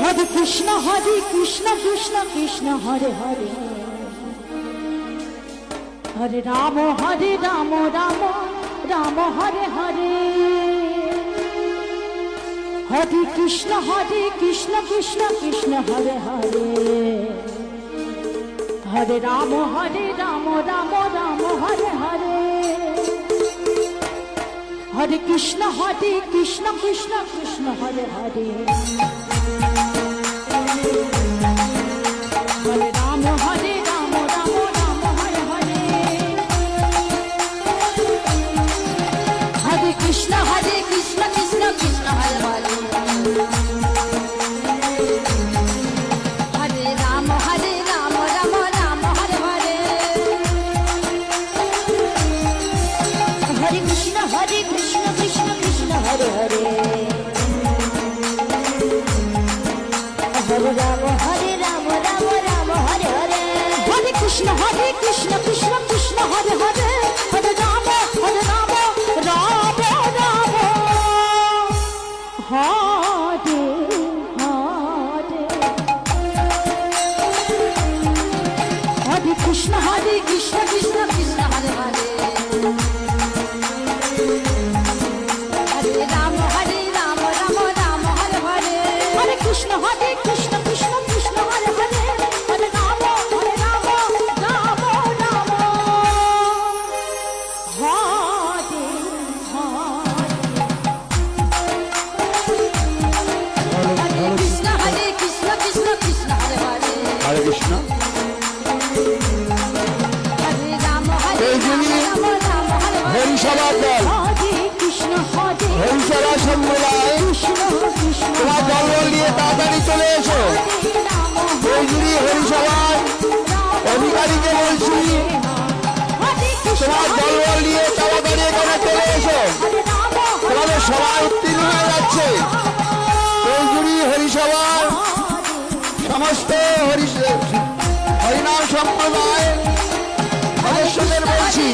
হরে কৃষ্ণ কৃষ্ণ কৃষ্ণ হরে হরে হরে রাম রাম রাম হরে হরে হরে কৃষ্ণ কৃষ্ণ কৃষ্ণ হরে হরে হরে রাম রাম রাম হরে হরে হরে কৃষ্ণ কৃষ্ণ কৃষ্ণ হরে হরে হরে রাম রাম রাম হরে হরে হরে কৃষ্ণ কৃষ্ণ কৃষ্ণ হরে হরে হরে রাম রাম রাম হরে হরে হরে কৃষ্ণ কৃষ্ণ হরে হরে হরে রাম রাম রাম হরে হরে হরে কৃষ্ণ কৃষ্ণ হরে হরে হরে রাম রাম রাম হরে হরে হরে কৃষ্ণ কৃষ্ণ হরে হরে হরে রাম রাম হরে হরে হরে কৃষ্ণ কৃষ্ণ হরে হরে হরে রাম রাম রাম হরে হরে কৃষ্ণ কৃষ্ণ হরে হরে হরে কৃষ্ণ হরে রাম এই যিনি হরিসভা দল কৃষ্ণ হরে হরিসভা সম্প্রদায় তোমার দল নিয়ে তাড়াতাড়ি চলে এসো। এই যিনি হরিসভায় অধিকারীকে বলছি তোমার দল নিয়ে তাড়াতাড়ি এখানে চলে এসো, তোমাদের সবাই উত্তীর্ণ হয়ে যাচ্ছে। এই যিনি হরিসভার সমস্ত হরিনাম সম্প্রদায় সদস্যদের বলছি